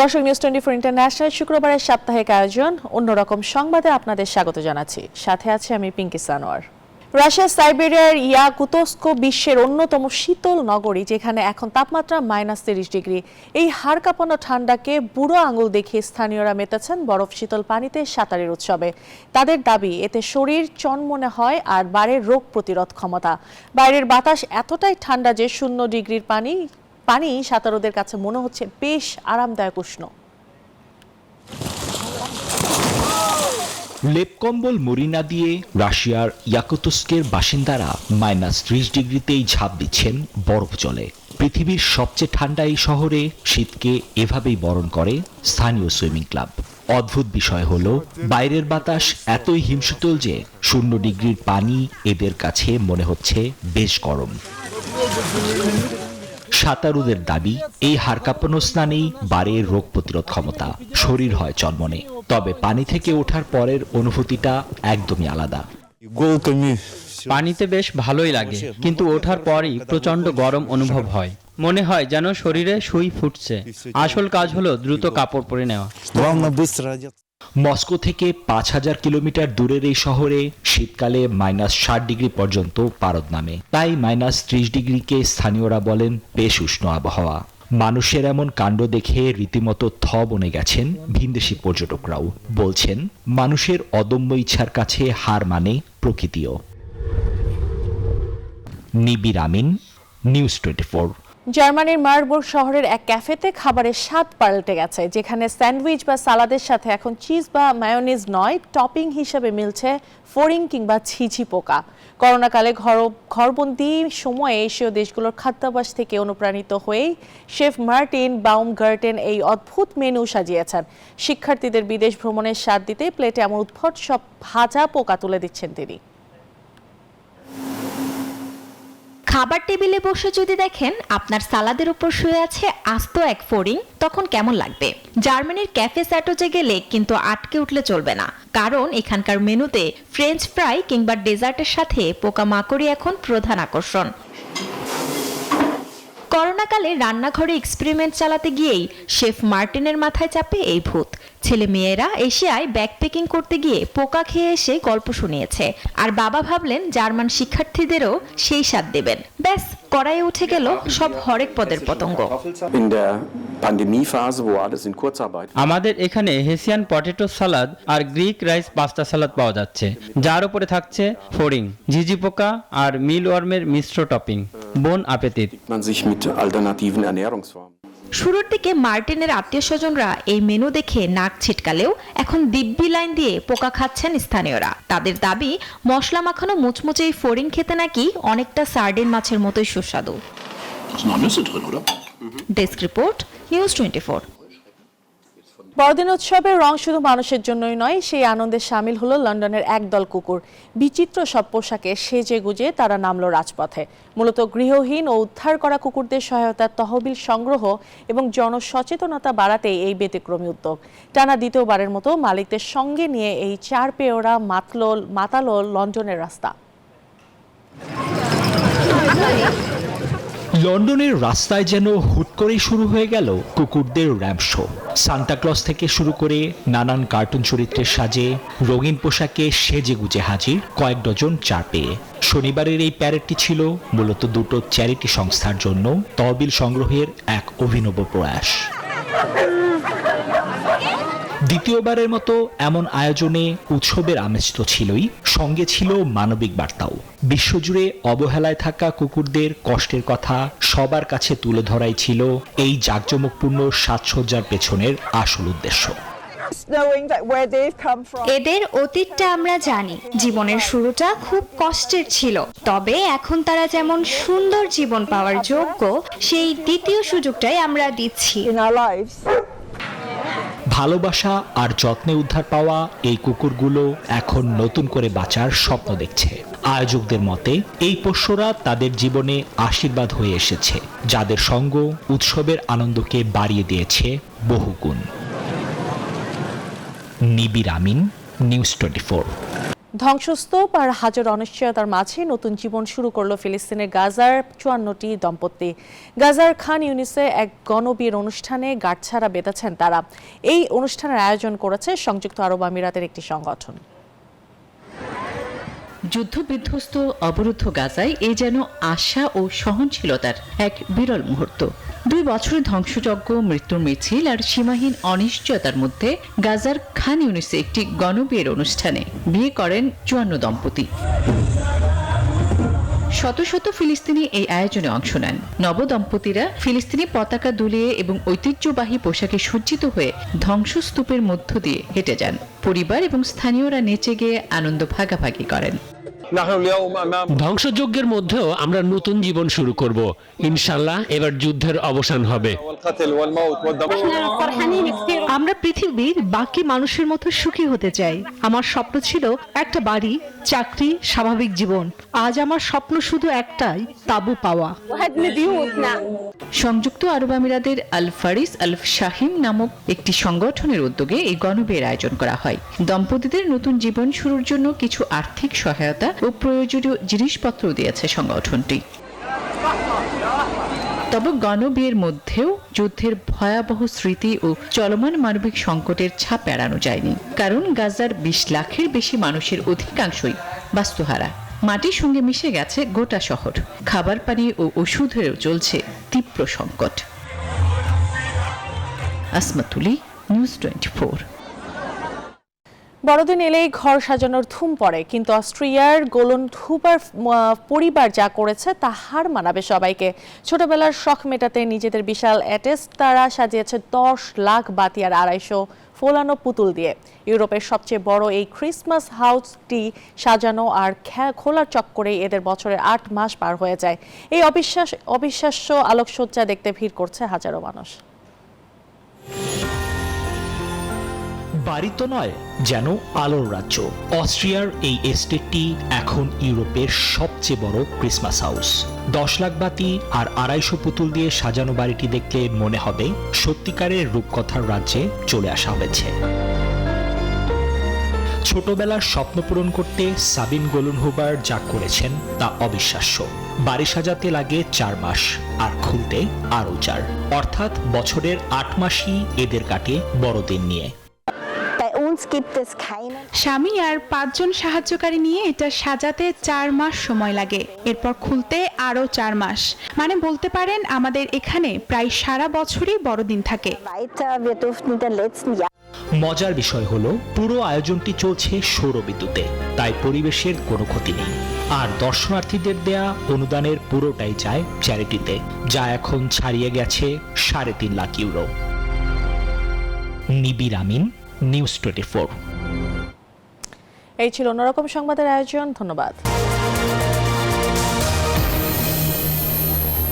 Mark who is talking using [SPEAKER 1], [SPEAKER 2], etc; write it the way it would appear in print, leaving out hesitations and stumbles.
[SPEAKER 1] দর্শক, news 24 international শুক্রবারের সাপ্তাহিক আয়োজন অন্যরকম সংবাদে আপনাদের স্বাগত জানাচ্ছি। সাথে আছে আমি পিঙ্কি সানোয়ার। রাশিয়ার সাইবেরিয়ার ইয়াকুতস্ক বিশ্বের অন্যতম শীতল নগরী, যেখানে এখন তাপমাত্রা -30 ডিগ্রি। এই হাড় কাঁপানো ঠান্ডাকে বুড়ো আঙুল দেখিয়ে স্থানীয়রা মেতেছেন বরফ শীতল পানিতে সাঁতারের উৎসবে। তাদের দাবি, এতে শরীর চনমনে হয় আর বাড়ে রোগ প্রতিরোধ ক্ষমতা। বাইরের বাতাস এতটাই ঠান্ডা যে 0 ডিগ্রির পানি সাঁতারুদের কাছে মনে হচ্ছে বেশ আরামদায়ক উষ্ণ।
[SPEAKER 2] লেপকম্বল মুড়ি না দিয়ে রাশিয়ার ইয়াকুতস্কের বাসিন্দারা -30 ডিগ্রিতেই ঝাঁপ দিচ্ছেন বরফ জলে। পৃথিবীর সবচেয়ে ঠান্ডা এই শহরে শীতকে এভাবেই বরণ করে স্থানীয় সুইমিং ক্লাব। অদ্ভুত বিষয় হলো, বাইরের বাতাস এতই হিমশীতল যে 0 ডিগ্রির পানি এদের কাছে মনে হচ্ছে বেশ গরম। সাঁতারুদের দাবি, এই হাড় কাঁপানো স্নানেই বাড়ে রোগ প্রতিরোধ ক্ষমতা, শরীর হয় চনমনে। তবে পানি থেকে ওঠার পরের অনুভূতিটা একদমই আলাদা।
[SPEAKER 3] পানিতে বেশ ভালোই লাগে, কিন্তু ওঠার পরই প্রচন্ড গরম অনুভব হয়। মনে হয় যেন শরীরে সুই ফুটছে। আসল কাজ হলো দ্রুত কাপড় পরে নেওয়া।
[SPEAKER 2] মস্কো থেকে 5000 কিলোমিটার দূরের এই শহরে শীতকালে -60 ডিগ্রি পর্যন্ত পারদ নামে। তাই -30 ডিগ্রিকে স্থানীয়রা বলেন বেশ উষ্ণ আবহাওয়া। মানুষের এমন কাণ্ড দেখে রীতিমতো থ বনে গেছেন ভিনদেশি পর্যটকরাও। বলছেন, মানুষের অদম্য ইচ্ছার কাছে হার মানে প্রকৃতিও। নিবির আমিন, নিউজ 24।
[SPEAKER 1] জার্মানির মারবুর্গ শহরের এক ক্যাফেতে খাবারের স্বাদ পাল্টে গেছে, যেখানে স্যান্ডউইচ বা সালাদের সাথে এখন চিজ বা মায়োনিজ নয়, টপিং হিসেবে মিলছে ফড়িং কিংবা ছিছি পোকা। করোনাকালে ঘরবন্দি সময়ে এশীয় দেশগুলোর খাদ্যাভ্যাস থেকে অনুপ্রাণিত হয়েই শেফ মার্টিন বাউমগার্টেন এই অদ্ভুত মেনু সাজিয়েছেন। শিক্ষার্থীদের বিদেশ ভ্রমণের স্বাদ দিতে প্লেটে এমন উদ্ভট সব ভাজা পোকা তুলে দিচ্ছেন তিনি।
[SPEAKER 4] খাবার টেবিলে বসে যদি দেখেন আপনার সালাদের উপর শুয়ে আছে আস্ত এক ফড়িং, তখন কেমন লাগবে? জার্মানির ক্যাফে স্যাটোজে গেলে কিন্তু আটকে উঠলে চলবে না, কারণ এখানকার মেনুতে ফ্রেঞ্চ ফ্রাই কিংবা ডেজার্টের সাথে পোকামাকড়ই এখন প্রধান আকর্ষণ। করোনাকালে রান্নাঘরে এক্সপেরিমেন্ট চালাতে গিয়েই শেফ মার্টিনের মাথায় চাপে এই ভূত। ছেলে মেয়েরা এশিয়ায় ব্যাকপ্যাকিং করতে গিয়ে পোকা খেয়ে এসে গল্প শুনিয়েছে, আর বাবা ভাবলেন জার্মান শিক্ষার্থীদেরও সেই স্বাদ দেবেন। ব্যাস, কড়াইয়ে উঠে গেল সব হরেক পদের পতঙ্গ।
[SPEAKER 3] আমাদের এখানে হেসিয়ান পটেটো সালাদ আর গ্রিক রাইস পাস্তা সালাদ পাওয়া যাচ্ছে, যার উপরে থাকছে ফড়িং, ঝিঝি পোকা আর মিলওয়ার্মের মিশ্র টপিং। বোন আপেতিত।
[SPEAKER 4] শুরুর দিকে মার্টিনের আত্মীয় স্বজনরা এই মেনু দেখে নাক ছিটকালেও এখন দিব্যি লাইন দিয়ে পোকা খাচ্ছেন স্থানীয়রা। তাদের দাবি, মশলা মাখানো মুচমুচে এই ফড়িং খেতে নাকি অনেকটা সার্ডিন মাছের মতোই সুস্বাদু। Desk report, news 24।
[SPEAKER 1] বড়দিন উৎসবের রং শুধু মানুষের জন্যই নয়, সেই আনন্দে সামিল হলো লন্ডনের একদল কুকুর। বিচিত্র সব পোশাকে সেজে গুজে তারা নামলো রাজপথে। মূলত গৃহহীন ও উদ্ধার করা কুকুরদের সহায়তার তহবিল সংগ্রহ এবং জনসচেতনতা বাড়াতেই এই ব্যতিক্রমী উদ্যোগ। টানা দ্বিতীয়বারের মতো মালিকদের সঙ্গে নিয়ে এই 4 পেয়োরা মাতালো লন্ডনের রাস্তা।
[SPEAKER 2] লন্ডনের রাস্তায় যেন হুট করেই শুরু হয়ে গেল কুকুরদের র্যাম্প শো। সান্তাক্লজ থেকে শুরু করে নানান কার্টুন চরিত্রের সাজে রঙিন পোশাকে সেজে গুজে হাজির কয়েক ডজন 4 পেয়ে। শনিবারের এই প্যারেডটি ছিল মূলত দুটো চ্যারিটি সংস্থার জন্য তহবিল সংগ্রহের এক অভিনব প্রয়াস। দ্বিতীয়বারের মতো এমন আয়োজনে উৎসবের আমেজ তো ছিলই, সঙ্গে ছিল মানবিক বার্তাও। বিশ্বজুড়ে অবহেলায় থাকা কুকুরদের কষ্টের কথা সবার কাছে তুলে ধরাই ছিল এই জাঁকজমকপূর্ণ সাজসজ্জার পেছনের আসল উদ্দেশ্য।
[SPEAKER 5] এদের অতীতটা আমরা জানি, জীবনের শুরুটা খুব কষ্টের ছিল, তবে এখন তারা যেমন সুন্দর জীবন পাওয়ার যোগ্য, সেই দ্বিতীয় সুযোগটাই আমরা দিচ্ছি।
[SPEAKER 2] ভালোবাসা আর যত্নে উদ্ধার পাওয়া এই কুকুরগুলো এখন নতুন করে বাঁচার স্বপ্ন দেখছে। আয়োজকদের মতে এই পোষ্যরা তাদের জীবনে আশীর্বাদ হয়ে এসেছে, যাদের সঙ্গ উৎসবের আনন্দকে বাড়িয়ে দিয়েছে বহুগুণ। নিবির আমিন, নিউজ 24।
[SPEAKER 1] ধ্বংসস্তূপ আর হাজার অনিশ্চয়তার মাঝে নতুন জীবন শুরু করলো ফিলিস্তিনের গাজার 54টি দম্পতি। গাজার খান ইউনিসে এক গণবিয়ের অনুষ্ঠানে গাঁটছড়া বেঁধেছেন তারা। এই অনুষ্ঠানের আয়োজন করেছে সংযুক্ত আরব আমিরাতের একটি সংগঠন।
[SPEAKER 6] যুদ্ধবিধ্বস্ত অবরুদ্ধ গাজায় এ যেন আশা ও সহনশীলতার এক বিরল মুহূর্ত। 2 বছরের ধ্বংসযজ্ঞ, মৃত্যুর মিছিল আর সীমাহীন অনিশ্চয়তার মধ্যে গাজার খান ইউনিসে একটি গণবিয়ের অনুষ্ঠানে বিয়ে করেন 54 দম্পতি। শত শত ফিলিস্তিনি এই আয়োজনে অংশ নেন। নবদম্পতিরা ফিলিস্তিনি পতাকা দুলিয়ে এবং ঐতিহ্যবাহী পোশাকে সজ্জিত হয়ে ধ্বংসস্তূপের মধ্য দিয়ে হেঁটে যান। পরিবার এবং স্থানীয়রা নেচে গিয়ে আনন্দ ভাগাভাগি করেন।
[SPEAKER 7] ধ্বংসযজ্ঞের মধ্যেও আমরা নতুন জীবন শুরু করব। ইনশাআল্লাহ এবার যুদ্ধের অবসান হবে।
[SPEAKER 8] আমরা পৃথিবীর বাকি মানুষের মতো সুখী হতে চাই। আমার স্বপ্ন ছিল একটা বাড়ি, চাকরি, স্বাভাবিক জীবন। আজ আমার স্বপ্ন শুধু একটাই, তাঁবু পাওয়া।
[SPEAKER 6] সংযুক্ত আরব আমিরাতের আল ফারিস আল শাহিম নামক একটি সংগঠনের উদ্যোগে এই গণবিয়ের আয়োজন করা হয়। দম্পতিদের নতুন জীবন শুরুর জন্য কিছু আর্থিক সহায়তা ও প্রয়োজনীয় জিনিসপত্র দিয়েছে সংগঠনটি। তবে গণবিয়ের মধ্যেও যুদ্ধের ভয়াবহ স্মৃতি ও চলমান মানবিক সংকটের ছাপ এড়ানো যায়নি। কারণ গাজার 20 লাখের বেশি মানুষের অধিকাংশই বাস্তুহারা। মাটির সঙ্গে মিশে গেছে গোটা শহর। খাবার পানি ও ওষুধেরও চলছে তীব্র সংকট। আসমাতুলি, নিউজ 24।
[SPEAKER 1] বড়দিন এলেই ঘর সাজানোর ধুম পড়ে, কিন্তু অস্ট্রিয়ার গোলন হুবার পরিবার যা করেছে তা হার মানাবে সবাইকে। ছোটবেলার শখ মেটাতে নিজেদের বিশাল অ্যাটেস তারা সাজিয়েছে 10 লাখ বাতি আর 250 ফোলানো পুতুল দিয়ে। ইউরোপের সবচেয়ে বড় এই ক্রিসমাস হাউসটি সাজানো আর খোলার চক্করেই এদের বছরের 8 মাস পার হয়ে যায়। এই অবিশ্বাস্য আলোকসজ্জা দেখতে ভিড় করছে হাজারো মানুষ।
[SPEAKER 2] বাড়ি তো নয়, যেন আলোর রাজ্য। অস্ট্রিয়ার এই এস্টেটটি এখন ইউরোপের সবচেয়ে বড় ক্রিসমাস হাউস। 10 লাখ বাতি আর 250 পুতুল দিয়ে সাজানো বাড়িটি দেখলে মনে হবে সত্যিকারের রূপকথার রাজ্যে চলে আসা হয়েছে। ছোটবেলার স্বপ্ন পূরণ করতে সাবিন গোলনহুবার যা করেছেন তা অবিশ্বাস্য। বাড়ি সাজাতে লাগে 4 মাস আর খুলতে আরও 4, অর্থাৎ বছরের 8 মাসই এদের কাটে বড়দিন নিয়ে।
[SPEAKER 8] স্বামী আর 5 জন সাহায্যকারী নিয়ে এটা সাজাতে 4 মাস সময় লাগে, এরপর খুলতে আরো 4 মাস। মানে বলতে পারেন আমাদের এখানে প্রায় সারা বছরই বড়দিন থাকে।
[SPEAKER 2] মজার বিষয় হলো পুরো আয়োজনটি চলছে সৌরবিদ্যুতে, তাই পরিবেশের কোনো ক্ষতি নেই। আর দর্শনার্থীদের দেয়া অনুদানের পুরোটাই যায় চ্যারিটিতে, যা এখন ছাড়িয়ে গেছে 3.5 লাখ ইউরো। নিবির আমিন, নিউজ 24।
[SPEAKER 1] এই ছিল অন্যরকম সংবাদের আয়োজন। ধন্যবাদ।